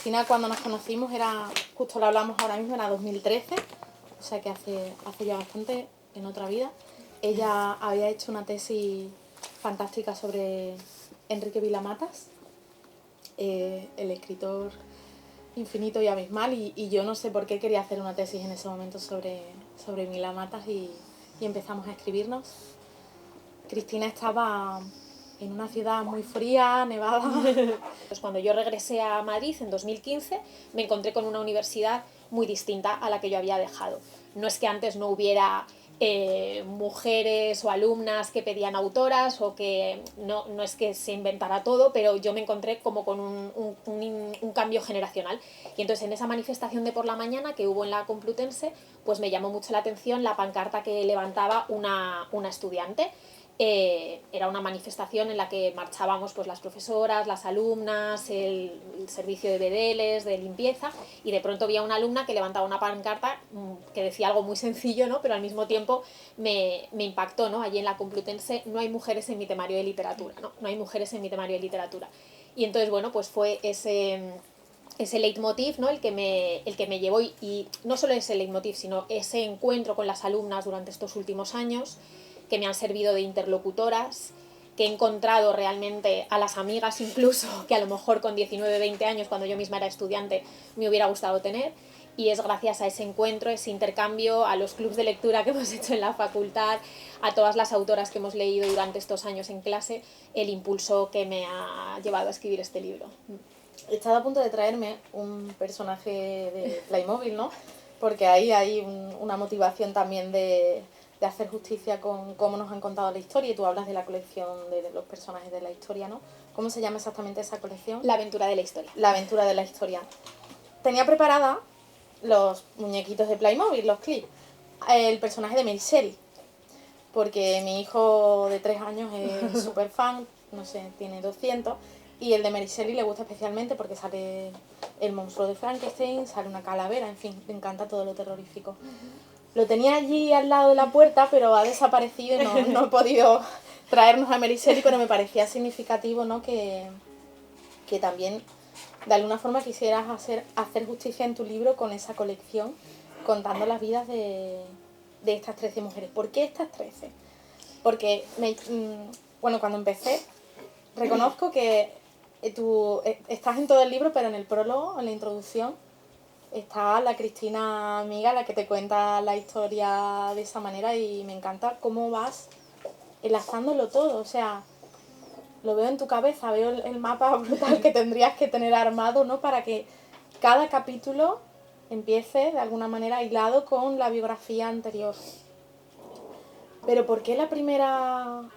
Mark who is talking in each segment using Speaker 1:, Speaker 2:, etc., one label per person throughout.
Speaker 1: Cristina, cuando nos conocimos, justo lo hablamos ahora mismo, era 2013, o sea que hace ya bastante, en otra vida. Ella había hecho una tesis fantástica sobre Enrique Vila-Matas, el escritor infinito y abismal, y yo no sé por qué quería hacer una tesis en ese momento sobre Vila-Matas y empezamos a escribirnos. Cristina estaba en una ciudad muy fría, nevada.
Speaker 2: Pues cuando yo regresé a Madrid en 2015 me encontré con una universidad muy distinta a la que yo había dejado. No es que antes no hubiera mujeres o alumnas que pedían autoras o que no es que se inventara todo, pero yo me encontré como con un cambio generacional. Y entonces en esa manifestación de por la mañana que hubo en la Complutense, pues me llamó mucho la atención la pancarta que levantaba una estudiante. Era una manifestación en la que marchábamos pues las profesoras, las alumnas, el servicio de bedeles, de limpieza, y de pronto había una alumna que levantaba una pancarta que decía algo muy sencillo, ¿no? Pero al mismo tiempo me impactó, ¿no? Allí en la Complutense: no hay mujeres en mi temario de literatura, ¿no? No hay mujeres en mi temario de literatura. Y entonces, bueno, pues fue ese leitmotiv, ¿no? el que me llevó, y no solo ese leitmotiv, sino ese encuentro con las alumnas durante estos últimos años, que me han servido de interlocutoras, que he encontrado realmente a las amigas incluso, que a lo mejor con 19, 20 años, cuando yo misma era estudiante, me hubiera gustado tener. Y es gracias a ese encuentro, ese intercambio, a los clubs de lectura que hemos hecho en la facultad, a todas las autoras que hemos leído durante estos años en clase, el impulso que me ha llevado a escribir este libro.
Speaker 1: He estado a punto de traerme un personaje de Playmobil, ¿no? Porque ahí hay una motivación también de hacer justicia con cómo nos han contado la historia, y tú hablas de la colección de los personajes de la historia, ¿no? ¿Cómo se llama exactamente esa colección?
Speaker 2: La aventura de la historia.
Speaker 1: La aventura de la historia. Tenía preparada los muñequitos de Playmobil, los clips, el personaje de Mary Shelley, porque mi hijo de 3 años es súper fan, no sé, tiene 200, y el de Mary Shelley le gusta especialmente porque sale el monstruo de Frankenstein, sale una calavera, en fin, le encanta todo lo terrorífico. Lo tenía allí al lado de la puerta, pero ha desaparecido y no he podido traernos a Mary Shelley, pero me parecía significativo, ¿no? Que también de alguna forma quisieras hacer justicia en tu libro con esa colección, contando las vidas de estas 13 mujeres. ¿Por qué estas 13? Porque, bueno, cuando empecé, reconozco que tú estás en todo el libro, pero en el prólogo, en la introducción, está la Cristina amiga, la que te cuenta la historia de esa manera, y me encanta cómo vas enlazándolo todo. O sea, lo veo en tu cabeza, veo el mapa brutal que tendrías que tener armado, ¿no? Para que cada capítulo empiece de alguna manera hilado con la biografía anterior. Pero ¿por qué la primera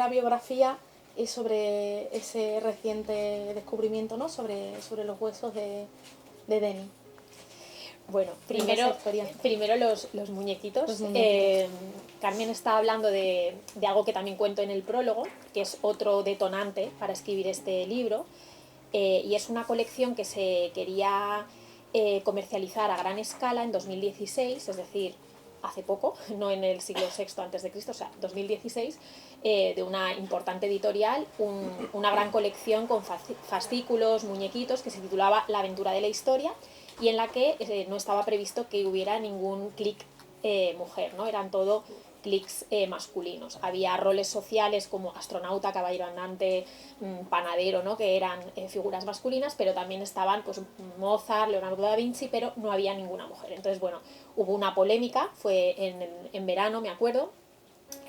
Speaker 1: biografía es sobre ese reciente descubrimiento, ¿no? Sobre los huesos de Denny?
Speaker 2: Bueno, primero los muñequitos. Carmen está hablando de algo que también cuento en el prólogo, que es otro detonante para escribir este libro, y es una colección que se quería comercializar a gran escala en 2016, es decir, hace poco, no en el siglo VI a.C., o sea, 2016, de una importante editorial, una gran colección con fascículos, muñequitos, que se titulaba La aventura de la historia, y en la que no estaba previsto que hubiera ningún clic mujer, ¿no? Eran todo clics masculinos. Había roles sociales como astronauta, caballero andante, panadero, ¿no? Que eran figuras masculinas, pero también estaban pues Mozart, Leonardo da Vinci, pero no había ninguna mujer. Entonces, bueno, hubo una polémica, fue en verano, me acuerdo.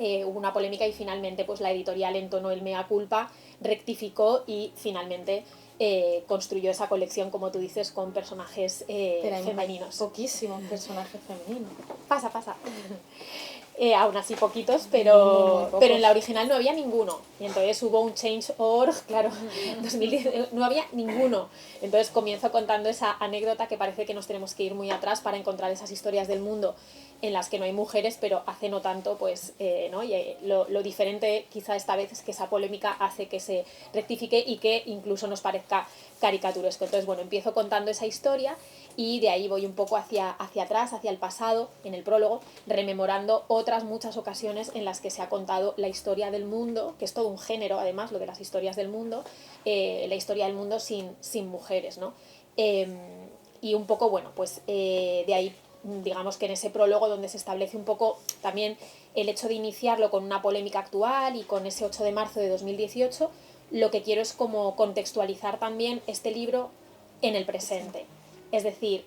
Speaker 2: Hubo una polémica y finalmente pues la editorial entonó el mea culpa, rectificó y finalmente construyó esa colección, como tú dices, con personajes femeninos.
Speaker 1: Poquísimos personajes femeninos.
Speaker 2: Pasa. Aún así poquitos, pero en la original no había ninguno. Y entonces hubo un change.org, claro, 2010 no había ninguno. Entonces comienzo contando esa anécdota, que parece que nos tenemos que ir muy atrás para encontrar esas historias del mundo en las que no hay mujeres, pero hace no tanto, pues, ¿no? Y, lo diferente quizá esta vez es que esa polémica hace que se rectifique y que incluso nos parezca caricaturesco. Entonces, bueno, empiezo contando esa historia y de ahí voy un poco hacia atrás, hacia el pasado, en el prólogo, rememorando otras muchas ocasiones en las que se ha contado la historia del mundo, que es todo un género, además, lo de las historias del mundo, la historia del mundo sin mujeres, ¿no? Y un poco, bueno, pues de ahí, digamos que en ese prólogo donde se establece un poco también el hecho de iniciarlo con una polémica actual y con ese 8 de marzo de 2018, lo que quiero es como contextualizar también este libro en el presente. Es decir,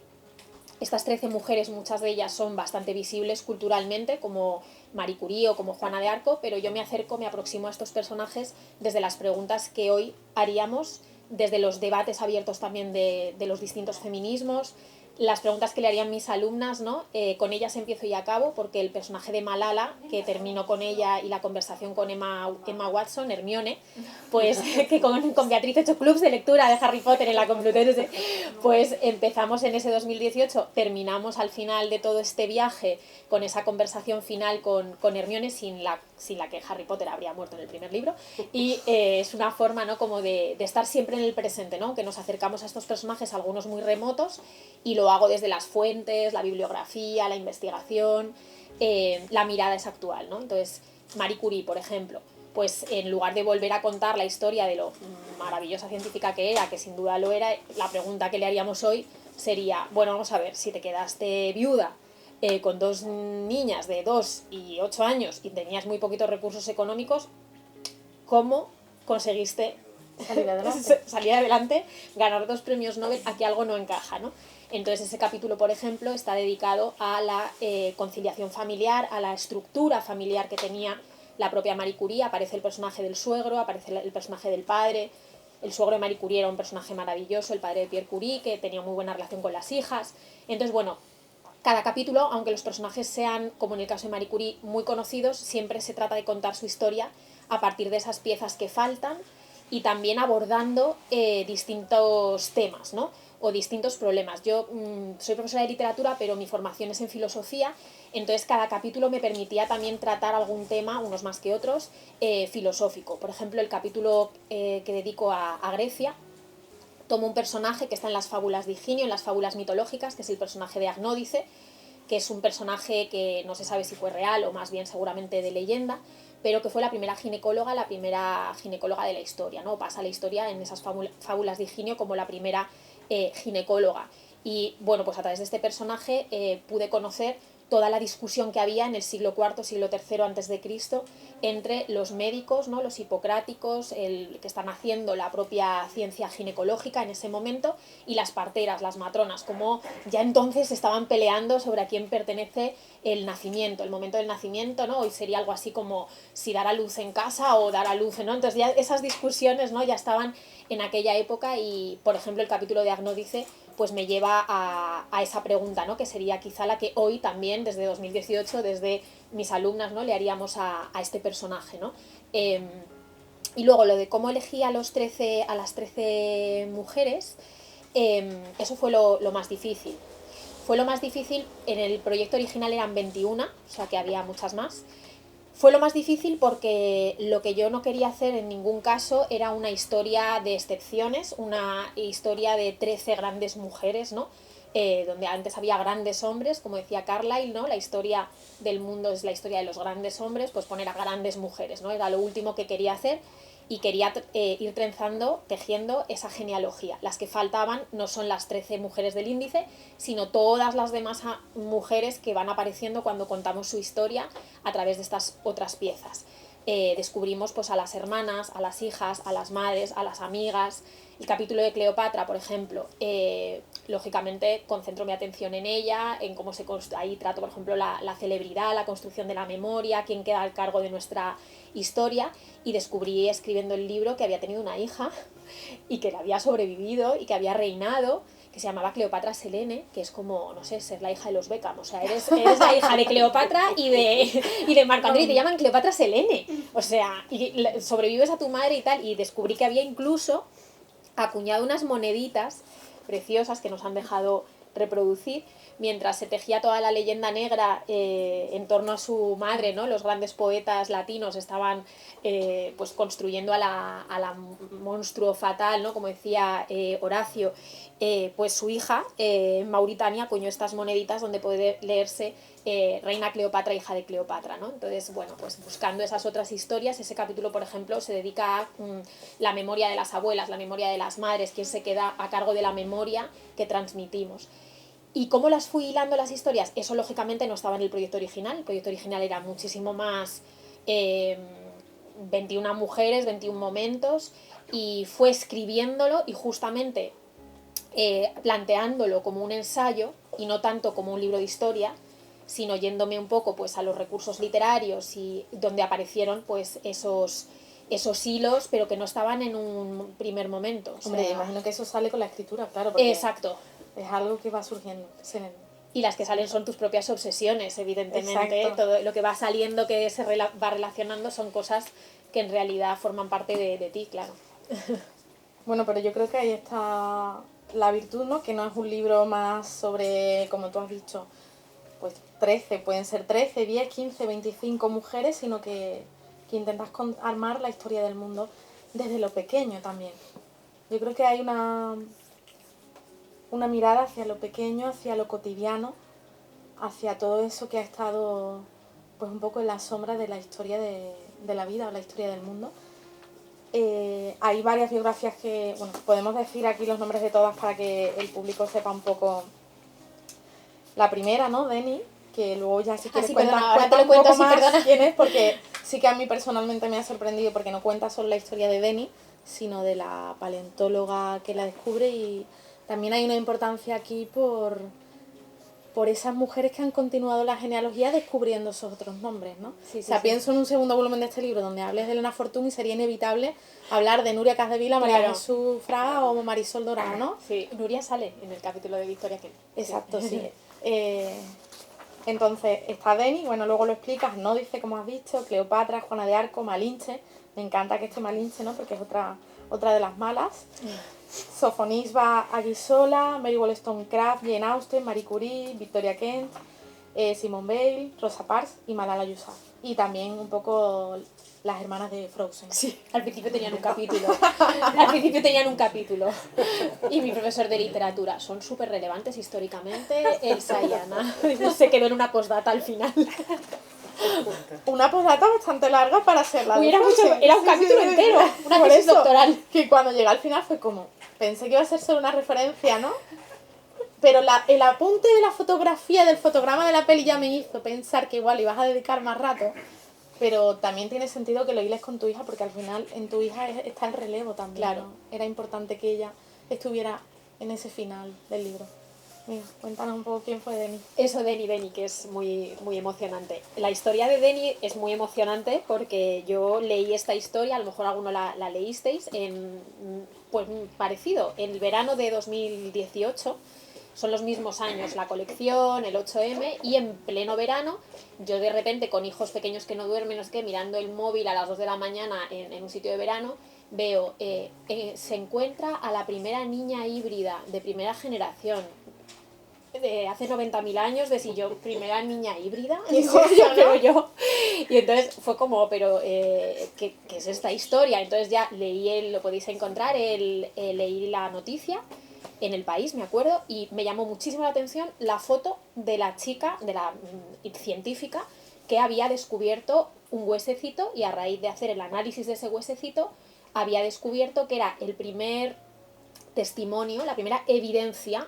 Speaker 2: estas 13 mujeres, muchas de ellas son bastante visibles culturalmente, como Marie Curie o como Juana de Arco, pero yo me aproximo a estos personajes desde las preguntas que hoy haríamos, desde los debates abiertos también de los distintos feminismos, las preguntas que le harían mis alumnas, ¿no? Con ellas empiezo y acabo, porque el personaje de Malala, que termino con ella, y la conversación con Emma Watson, Hermione, pues que con Beatriz he hecho clubs de lectura de Harry Potter en la Complutense, pues empezamos en ese 2018, terminamos al final de todo este viaje con esa conversación final con Hermione, sin la que Harry Potter habría muerto en el primer libro, y es una forma, ¿no? Como de estar siempre en el presente, ¿no? Que nos acercamos a estos personajes, algunos muy remotos, y lo hago desde las fuentes, la bibliografía, la investigación, la mirada es actual, ¿no? Entonces, Marie Curie, por ejemplo, pues en lugar de volver a contar la historia de lo maravillosa científica que era, que sin duda lo era, la pregunta que le haríamos hoy sería, bueno, vamos a ver, si te quedaste viuda con 2 niñas de 2 y 8 años y tenías muy poquitos recursos económicos, ¿cómo conseguiste salir adelante, ganar 2 premios Nobel? Aquí algo no encaja, ¿no? Entonces ese capítulo, por ejemplo, está dedicado a la conciliación familiar, a la estructura familiar que tenía la propia Marie Curie. Aparece el personaje del suegro, aparece el personaje del padre. El suegro de Marie Curie era un personaje maravilloso, el padre de Pierre Curie, que tenía muy buena relación con las hijas. Entonces, bueno, cada capítulo, aunque los personajes sean, como en el caso de Marie Curie, muy conocidos, siempre se trata de contar su historia a partir de esas piezas que faltan y también abordando distintos temas, ¿no? O distintos problemas. Yo soy profesora de literatura, pero mi formación es en filosofía, entonces cada capítulo me permitía también tratar algún tema, unos más que otros, filosófico. Por ejemplo, el capítulo que dedico a Grecia, tomo un personaje que está en las fábulas de Higinio, en las fábulas mitológicas, que es el personaje de Agnódice, que es un personaje que no se sabe si fue real o más bien seguramente de leyenda, pero que fue la primera ginecóloga de la historia, ¿no? Pasa la historia en esas fábulas de Higinio como la primera ginecóloga. Y bueno, pues a través de este personaje pude conocer toda la discusión que había en el siglo IV, siglo III antes de Cristo, entre los médicos, ¿no? Los hipocráticos, que están haciendo la propia ciencia ginecológica en ese momento, y las parteras, las matronas, como ya entonces estaban peleando sobre a quién pertenece el nacimiento, el momento del nacimiento, ¿no? Hoy sería algo así como si dar a luz en casa o dar a luz, ¿no? Entonces ya esas discusiones, ¿no? Ya estaban en aquella época, y por ejemplo el capítulo de Agnódice pues me lleva a esa pregunta, ¿no? Que sería quizá la que hoy también, desde 2018, desde mis alumnas, ¿no? Le haríamos a este personaje, ¿no? Y luego lo de cómo elegí a las 13 mujeres, eso fue lo más difícil. Fue lo más difícil, en el proyecto original eran 21, o sea que había muchas más. Fue lo más difícil porque lo que yo no quería hacer en ningún caso era una historia de excepciones, una historia de 13 grandes mujeres, ¿no? Donde antes había grandes hombres, como decía Carlyle, ¿no? La historia del mundo es la historia de los grandes hombres, pues poner a grandes mujeres, ¿no? Era lo último que quería hacer, y quería ir tejiendo esa genealogía. Las que faltaban no son las 13 mujeres del índice, sino todas las demás mujeres que van apareciendo cuando contamos su historia a través de estas otras piezas. Descubrimos pues a las hermanas, a las hijas, a las madres, a las amigas. El capítulo de Cleopatra, por ejemplo, lógicamente concentro mi atención en ella, en cómo ahí trato, por ejemplo, la celebridad, la construcción de la memoria, quién queda al cargo de nuestra historia, y descubrí escribiendo el libro que había tenido una hija y que la había sobrevivido y que había reinado, que se llamaba Cleopatra Selene, que es como, no sé, ser la hija de los Beckham. O sea, eres la hija de Cleopatra y de Marco Antonio, y te llaman Cleopatra Selene. O sea, y sobrevives a tu madre y tal. Y descubrí que había incluso acuñado unas moneditas preciosas que nos han dejado reproducir, mientras se tejía toda la leyenda negra en torno a su madre, ¿no? Los grandes poetas latinos estaban pues construyendo a la monstruo fatal, ¿no? Como decía Horacio, pues su hija, en Mauritania, acuñó estas moneditas donde puede leerse Reina Cleopatra, hija de Cleopatra, ¿no? Entonces, bueno, pues buscando esas otras historias, ese capítulo, por ejemplo, se dedica a la memoria de las abuelas, la memoria de las madres, quién se queda a cargo de la memoria que transmitimos. ¿Y cómo las fui hilando las historias? Eso, lógicamente, no estaba en el proyecto original. El proyecto original era muchísimo más 21 mujeres, 21 momentos, y fue escribiéndolo y justamente planteándolo como un ensayo y no tanto como un libro de historia, sino yéndome un poco pues a los recursos literarios y donde aparecieron pues esos hilos, pero que no estaban en un primer momento.
Speaker 1: Hombre, imagino que eso sale con la escritura, claro, porque
Speaker 2: exacto.
Speaker 1: Es algo que va surgiendo.
Speaker 2: Y las que salen son tus propias obsesiones, evidentemente. Exacto. Todo lo que va saliendo, que se va relacionando, son cosas que en realidad forman parte de ti, claro.
Speaker 1: Bueno, pero yo creo que ahí está la virtud, ¿no? Que no es un libro más sobre, como tú has dicho, pues 13, pueden ser 13, 10, 15, 25 mujeres, sino que intentas armar la historia del mundo desde lo pequeño también. Yo creo que hay una mirada hacia lo pequeño, hacia lo cotidiano, hacia todo eso que ha estado pues un poco en la sombra de la historia de la vida o la historia del mundo. Hay varias biografías que, bueno, podemos decir aquí los nombres de todas para que el público sepa un poco. La primera, ¿no? Deni, que luego ya si quieres cuenta un poco más quién es, porque sí que a mí personalmente me ha sorprendido porque no cuenta solo la historia de Deni, sino de la paleontóloga que la descubre, y también hay una importancia aquí por esas mujeres que han continuado la genealogía descubriendo esos otros nombres, ¿no?
Speaker 2: Sí,
Speaker 1: o sea, pienso en un segundo volumen de este libro donde hables de Elena Fortún y sería inevitable hablar de Nuria Capdevila, María Jesús Fraga o Marisol Dorado, ¿no?
Speaker 2: Sí, Nuria sale en el capítulo de Victoria Kent.
Speaker 1: Exacto, sí. Entonces, está Deni, bueno, luego lo explicas, no dice como has visto, Cleopatra, Juana de Arco, Malinche, me encanta que esté Malinche, ¿no? Porque es otra de las malas. Sofonisba Aguisola, Mary Wollstonecraft, Jane Austen, Marie Curie, Victoria Kent, Simone Weil, Rosa Parks y Malala Yousafzai. Y también un poco las hermanas de Frozen.
Speaker 2: Sí, al principio tenían un capítulo. Y mi profesor de literatura, son súper relevantes históricamente, Elsa y Anna. Se quedó en una postdata al final.
Speaker 1: Una postdata bastante larga para ser la de Frozen.
Speaker 2: Era un capítulo entero, una tesis doctoral.
Speaker 1: Que cuando llegué al final fue como, pensé que iba a ser solo una referencia, ¿no? Pero el apunte de la fotografía, del fotograma de la peli ya me hizo pensar que igual ibas a dedicar más rato. Pero también tiene sentido que lo hiles con tu hija, porque al final en tu hija está el relevo también.
Speaker 2: Claro.
Speaker 1: ¿No? Era importante que ella estuviera en ese final del libro. Mira, cuéntanos un poco quién fue Deni.
Speaker 2: Eso, Deni, que es muy, muy emocionante. La historia de Deni es muy emocionante porque yo leí esta historia, a lo mejor alguno la leísteis, pues parecido, en el verano de 2018. Son los mismos años la colección, el 8M, y en pleno verano, yo de repente con hijos pequeños que no duermen, no sé qué, mirando el móvil a las 2 de la mañana en un sitio de verano, veo, se encuentra a la primera niña híbrida de primera generación, de hace 90.000 años, de si yo, primera niña híbrida, pero yo. Y entonces fue como, pero, ¿qué es esta historia? Entonces ya leí, lo podéis encontrar, leí la noticia en El País, me acuerdo, y me llamó muchísimo la atención la foto de la chica, de la científica, que había descubierto un huesecito, y a raíz de hacer el análisis de ese huesecito, había descubierto que era el primer testimonio, la primera evidencia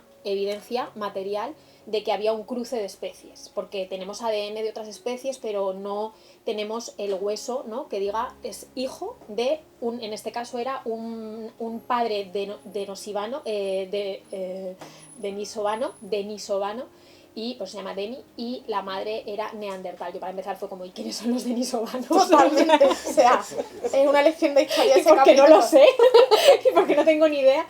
Speaker 2: material de que había un cruce de especies, porque tenemos ADN de otras especies, pero no tenemos el hueso, ¿no?, que diga es hijo de en este caso era un padre denisovano, y pues se llama Deni, y la madre era neandertal. Yo para empezar fue como, ¿y quiénes son los denisovanos?
Speaker 1: Totalmente, o sea, es una lección de historia.
Speaker 2: ¿Y porque no lo sé? ¿Y porque no tengo ni idea?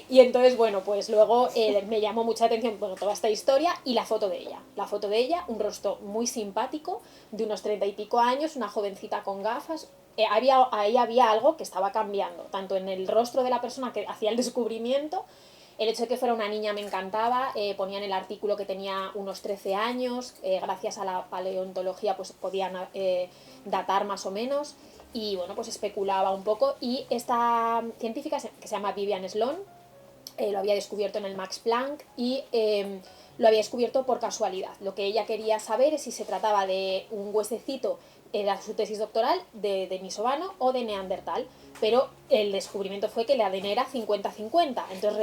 Speaker 2: Y entonces, bueno, pues luego me llamó mucha atención, bueno, toda esta historia y la foto de ella. La foto de ella, un rostro muy simpático, de unos 30 y pico años, una jovencita con gafas. Ahí había algo que estaba cambiando, tanto en el rostro de la persona que hacía el descubrimiento, El hecho de que fuera una niña me encantaba, ponía en el artículo que tenía unos 13 años, gracias a la paleontología pues podían datar más o menos, y bueno, pues especulaba un poco, y esta científica que se llama Vivian Sloan, lo había descubierto en el Max Planck y lo había descubierto por casualidad. Lo que ella quería saber es si se trataba de un huesecito, era su tesis doctoral, de denisovano o de neandertal, pero el descubrimiento fue que el ADN era 50-50, entonces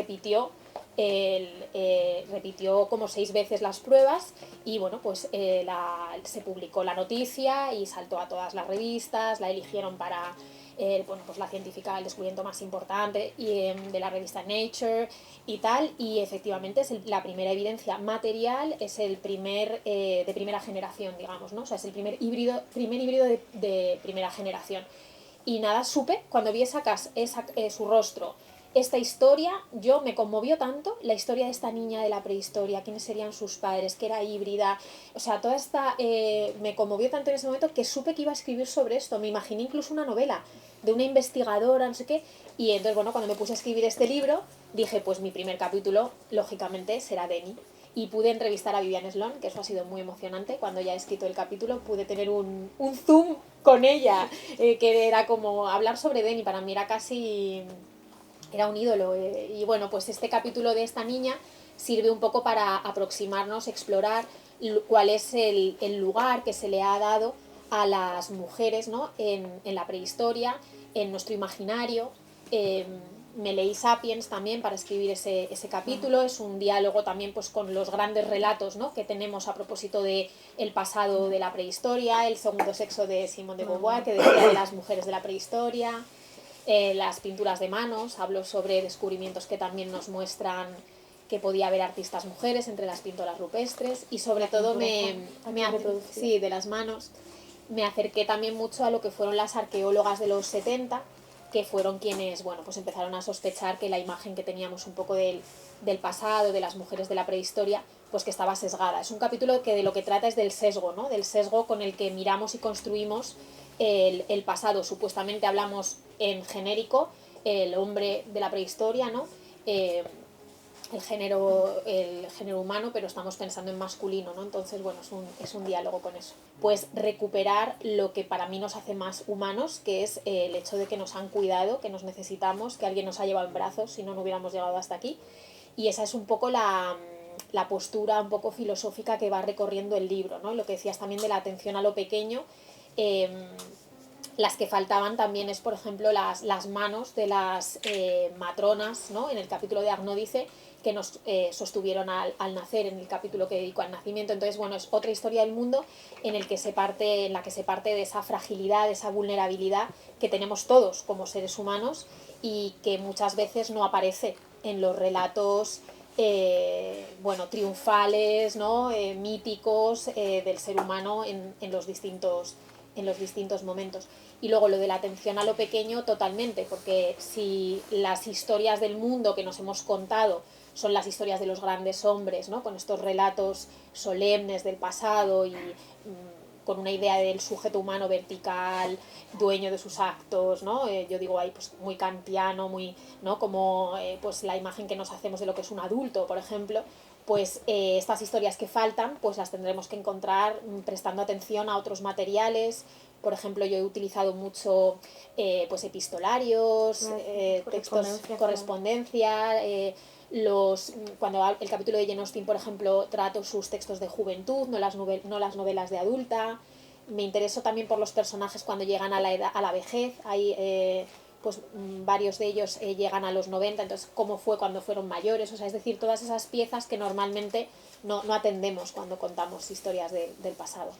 Speaker 2: repitió como 6 veces las pruebas y bueno, pues se publicó la noticia y saltó a todas las revistas, la eligieron para bueno, pues la científica, el descubrimiento más importante de la revista Nature y tal, y efectivamente es la primera evidencia material, es el primer de primera generación, digamos, ¿no? O sea, es el primer híbrido de primera generación. Y nada, supe, cuando vi su rostro, esta historia, yo me conmovió tanto, la historia de esta niña de la prehistoria, quiénes serían sus padres, que era híbrida, o sea, toda esta, me conmovió tanto en ese momento que supe que iba a escribir sobre esto, me imaginé incluso una novela de una investigadora, no sé qué, y entonces, bueno, cuando me puse a escribir este libro, dije, pues mi primer capítulo, lógicamente, será Deni. Y pude entrevistar a Vivian Sloan, que eso ha sido muy emocionante. Cuando ya he escrito el capítulo, pude tener un Zoom con ella, que era como hablar sobre Deni. Para mí era un ídolo. Y bueno, pues este capítulo de esta niña sirve un poco para aproximarnos, explorar cuál es el lugar que se le ha dado a las mujeres, ¿no? en la prehistoria, en nuestro imaginario. Me leí Sapiens también para escribir ese capítulo. Es un diálogo también pues, con los grandes relatos, ¿no? que tenemos a propósito de el pasado de la prehistoria, el segundo sexo de Simone de Beauvoir, que decía de las mujeres de la prehistoria, las pinturas de manos. Hablo sobre descubrimientos que también nos muestran que podía haber artistas mujeres entre las pintoras rupestres, y sobre todo sí, de las manos. Me acerqué también mucho a lo que fueron las arqueólogas de los 70, que fueron quienes, bueno, pues empezaron a sospechar que la imagen que teníamos un poco del pasado, de las mujeres de la prehistoria, pues que estaba sesgada. Es un capítulo que de lo que trata es del sesgo, ¿no? Del sesgo con el que miramos y construimos el pasado. Supuestamente hablamos en genérico, el hombre de la prehistoria, ¿no? El género humano, pero estamos pensando en masculino, ¿no? Entonces, bueno, es un diálogo con eso. Pues recuperar lo que para mí nos hace más humanos, que es el hecho de que nos han cuidado, que nos necesitamos, que alguien nos ha llevado en brazos, si no, no hubiéramos llegado hasta aquí. Y esa es un poco la postura un poco filosófica que va recorriendo el libro, ¿no? Lo que decías también de la atención a lo pequeño. Las que faltaban también es, por ejemplo, las manos de las matronas, ¿no? En el capítulo de Arnaud dice que nos sostuvieron al nacer, en el capítulo que dedico al nacimiento. Entonces, bueno, es otra historia del mundo en la que se parte de esa fragilidad, de esa vulnerabilidad que tenemos todos como seres humanos y que muchas veces no aparece en los relatos bueno, triunfales, ¿no? Míticos del ser humano en los distintos momentos. Y luego lo de la atención a lo pequeño, totalmente, porque si las historias del mundo que nos hemos contado son las historias de los grandes hombres, ¿no? Con estos relatos solemnes del pasado y con una idea del sujeto humano vertical, dueño de sus actos, ¿no? Yo digo ahí pues muy kantiano, muy, ¿no? Como pues la imagen que nos hacemos de lo que es un adulto, por ejemplo. Pues estas historias que faltan pues las tendremos que encontrar prestando atención a otros materiales. Por ejemplo, yo he utilizado mucho pues epistolarios, textos, correspondencia, cuando el capítulo de Jane Austen, por ejemplo, trato sus textos de juventud, no las novelas de adulta. Me intereso también por los personajes cuando llegan a la vejez. Hay pues varios de ellos llegan a los 90, entonces cómo fue cuando fueron mayores, o sea, es decir, todas esas piezas que normalmente no atendemos cuando contamos historias del pasado.